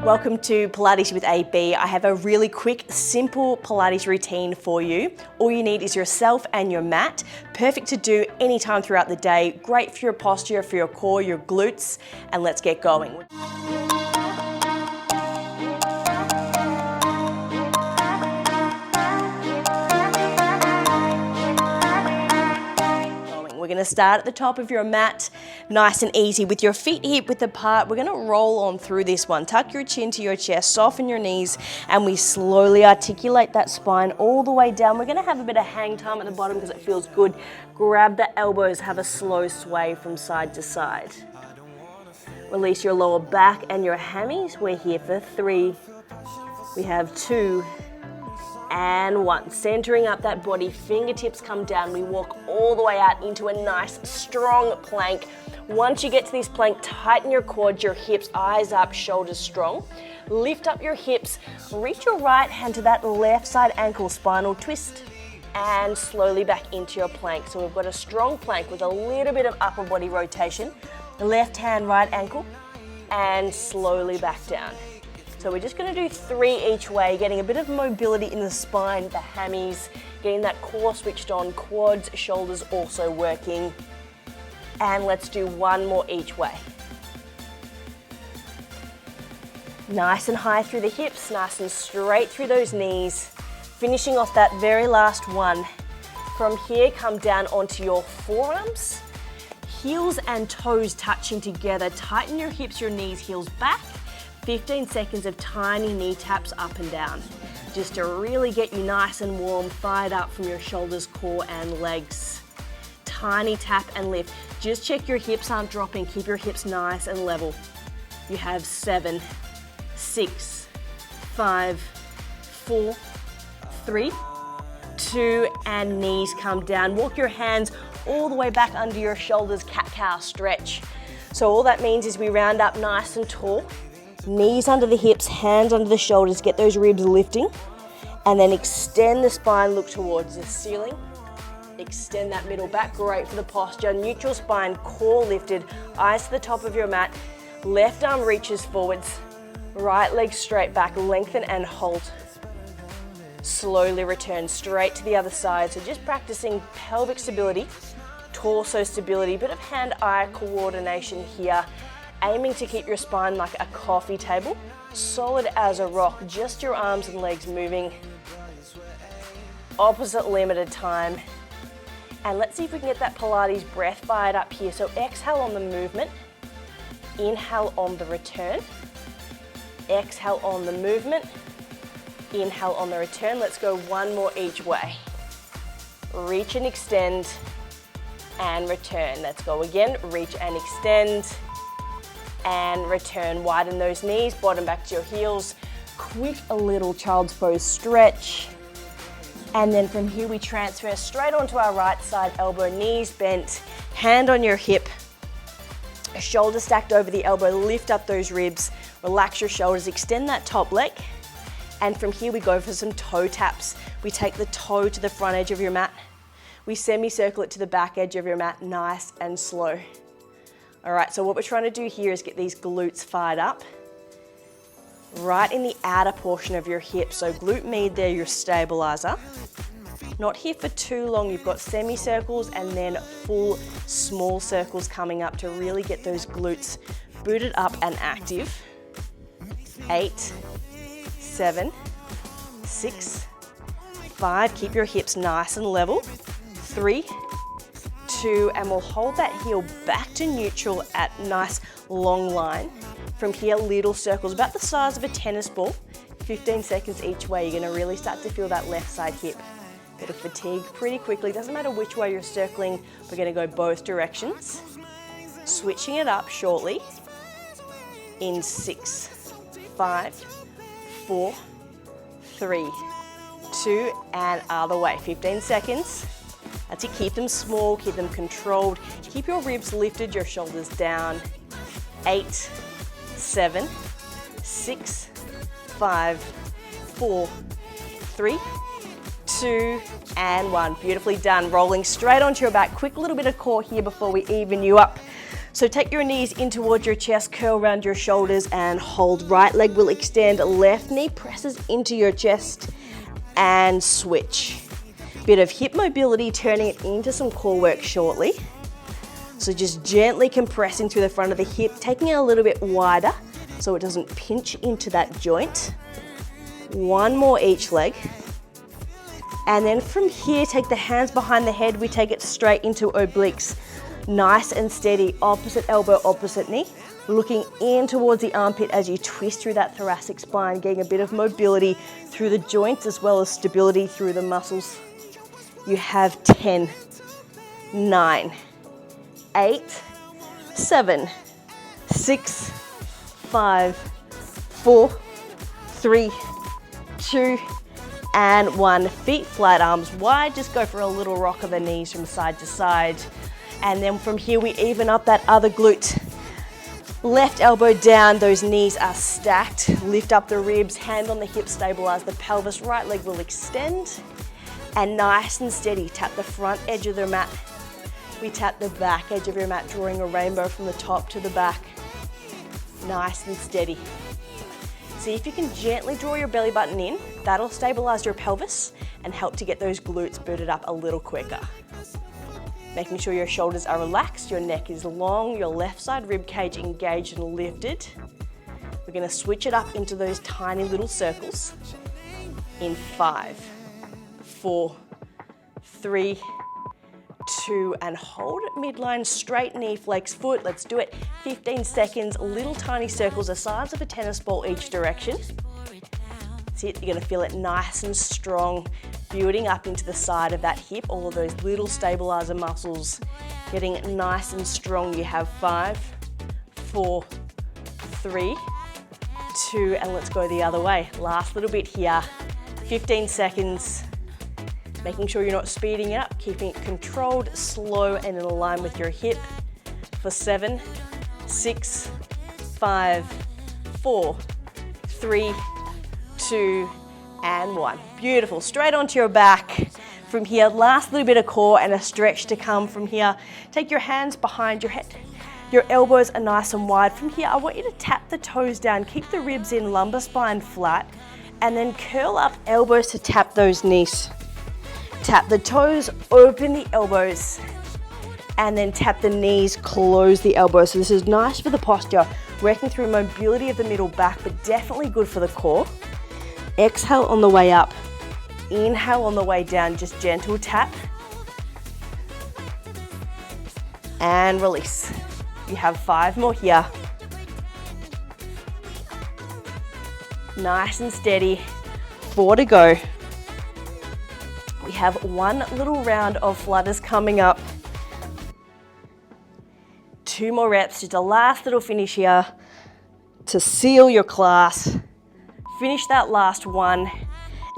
Welcome to Pilates with AB. I have a really quick, simple Pilates routine for you. All you need is yourself and your mat. Perfect to do anytime throughout the day. Great for your posture, for your core, your glutes, and let's get going. We're going to start at the top of your mat, nice and easy, with your feet hip width apart. We're going to roll on through this one. Tuck your chin to your chest, soften your knees, and we slowly articulate that spine all the way down. We're going to have a bit of hang time at the bottom because it feels good. Grab the elbows, have a slow sway from side to side. Release your lower back and your hammies. We're here for 3. We have 2. And 1. Centering up that body, fingertips come down. We walk all the way out into a nice, strong plank. Once you get to this plank, tighten your quads, your hips, eyes up, shoulders strong. Lift up your hips, reach your right hand to that left side ankle, spinal twist, and slowly back into your plank. So we've got a strong plank with a little bit of upper body rotation. Left hand, right ankle, and slowly back down. So we're just going to do 3 each way, getting a bit of mobility in the spine, the hammies, getting that core switched on, quads, shoulders also working. And let's do 1 more each way. Nice and high through the hips, nice and straight through those knees. Finishing off that very last one. From here, come down onto your forearms, heels and toes touching together. Tighten your hips, your knees, heels back. 15 seconds of tiny knee taps up and down, just to really get you nice and warm, fired up from your shoulders, core, and legs. Tiny tap and lift. Just check your hips aren't dropping. Keep your hips nice and level. You have 7, 6, 5, 4, 3, 2, and knees come down. Walk your hands all the way back under your shoulders, CatCow Stretch. So all that means is we round up nice and tall. Knees under the hips, hands under the shoulders, get those ribs lifting, and then extend the spine, look towards the ceiling. Extend that middle back, great for the posture. Neutral spine, core lifted, eyes to the top of your mat. Left arm reaches forwards, right leg straight back, lengthen and hold. Slowly return straight to the other side. So just practicing pelvic stability, torso stability, bit of hand-eye coordination here. Aiming to keep your spine like a coffee table, solid as a rock, just your arms and legs moving. Opposite limb at a time. And let's see if we can get that Pilates breath fired up here. So exhale on the movement, inhale on the return, exhale on the movement, inhale on the return. Let's go 1 more each way. Reach and extend, and return. Let's go again, reach and extend, and return. Widen those knees, bottom back to your heels. Quick a little child's pose stretch. And then from here we transfer straight onto our right side, elbow, knees bent, hand on your hip, shoulder stacked over the elbow, lift up those ribs, relax your shoulders, extend that top leg. And from here we go for some toe taps. We take the toe to the front edge of your mat. We semicircle it to the back edge of your mat, nice and slow. All right, so what we're trying to do here is get these glutes fired up, right in the outer portion of your hip. So glute med there, your stabilizer. Not here for too long. You've got semicircles and then full small circles coming up to really get those glutes booted up and active. 8, 7, 6, 5. Keep your hips nice and level. 3, 2, and we'll hold that heel back to neutral at nice long line. From here, little circles about the size of a tennis ball. 15 seconds each way. You're going to really start to feel that left side hip. Bit of fatigue pretty quickly. Doesn't matter which way you're circling. We're going to go both directions. Switching it up shortly. In 6, 5, 4, 3, 2, and other way. 15 seconds. That's it. Keep them small, keep them controlled. Keep your ribs lifted, your shoulders down. 8, 7, 6, 5, 4, 3, 2, and 1. Beautifully done. Rolling straight onto your back. Quick little bit of core here before we even you up. So take your knees in towards your chest, curl around your shoulders and hold. Right leg will extend, left knee presses into your chest and switch. Bit of hip mobility, turning it into some core work shortly. So just gently compressing through the front of the hip, taking it a little bit wider so it doesn't pinch into that joint. One more each leg. And then from here, take the hands behind the head, we take it straight into obliques. Nice and steady, opposite elbow, opposite knee. Looking in towards the armpit as you twist through that thoracic spine, getting a bit of mobility through the joints as well as stability through the muscles. You have 10, 9, 8, 7, 6, 5, 4, 3, 2, and 1. Feet flat, arms wide. Just go for a little rock of the knees from side to side. And then from here, we even up that other glute. Left elbow down, those knees are stacked. Lift up the ribs, hand on the hip, stabilize the pelvis. Right leg will extend. And nice and steady, tap the front edge of the mat. We tap the back edge of your mat, drawing a rainbow from the top to the back. Nice and steady. See if you can gently draw your belly button in. That'll stabilize your pelvis and help to get those glutes booted up a little quicker. Making sure your shoulders are relaxed, your neck is long, your left side rib cage engaged and lifted. We're going to switch it up into those tiny little circles in 5, 4, 3, 2, and hold it midline, straight knee, flex foot. Let's do it. 15 seconds, little tiny circles the size of a tennis ball each direction. That's it, you're going to feel it nice and strong, building up into the side of that hip, all of those little stabilizer muscles getting nice and strong. You have 5, 4, 3, 2, and let's go the other way. Last little bit here, 15 seconds. Making sure you're not speeding it up, keeping it controlled, slow, and in line with your hip. For 7, 6, 5, 4, 3, 2, and 1. Beautiful, straight onto your back. From here, last little bit of core and a stretch to come from here. Take your hands behind your head. Your elbows are nice and wide. From here, I want you to tap the toes down, keep the ribs in, lumbar spine flat, and then curl up elbows to tap those knees. Tap the toes, open the elbows, and then tap the knees, close the elbows. So this is nice for the posture, working through mobility of the middle back, but definitely good for the core. Exhale on the way up, inhale on the way down, just gentle tap. And release. You have 5 more here. Nice and steady, 4 to go. We have 1 little round of flutters coming up. 2 more reps, just a last little finish here to seal your class. Finish that last one,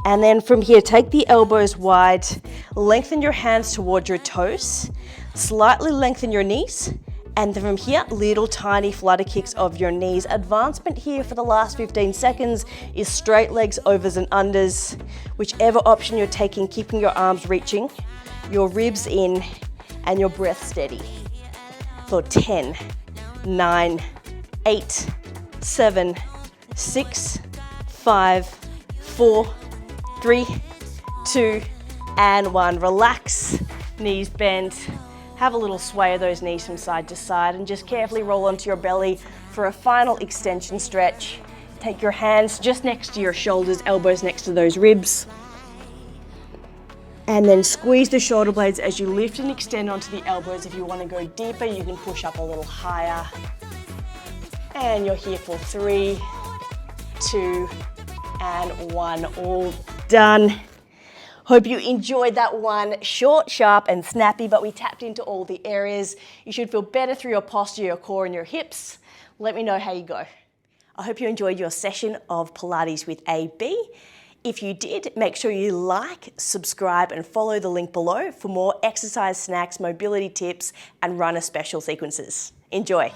and then from here, take the elbows wide, lengthen your hands towards your toes, slightly lengthen your knees, and then from here, little tiny flutter kicks of your knees. Advancement here for the last 15 seconds is straight legs, overs and unders. Whichever option you're taking, keeping your arms reaching, your ribs in, and your breath steady. For 10, 9, 8, 7, 6, 5, 4, 3, 2, and 1. Relax, knees bent. Have a little sway of those knees from side to side and just carefully roll onto your belly for a final extension stretch. Take your hands just next to your shoulders, elbows next to those ribs. And then squeeze the shoulder blades as you lift and extend onto the elbows. If you want to go deeper, you can push up a little higher. And you're here for 3, 2, and 1. All done. Hope you enjoyed that one. Short, sharp, and snappy, but we tapped into all the areas. You should feel better through your posture, your core, and your hips. Let me know how you go. I hope you enjoyed your session of Pilates with AB. If you did, make sure you like, subscribe, and follow the link below for more exercise snacks, mobility tips, and runner special sequences. Enjoy.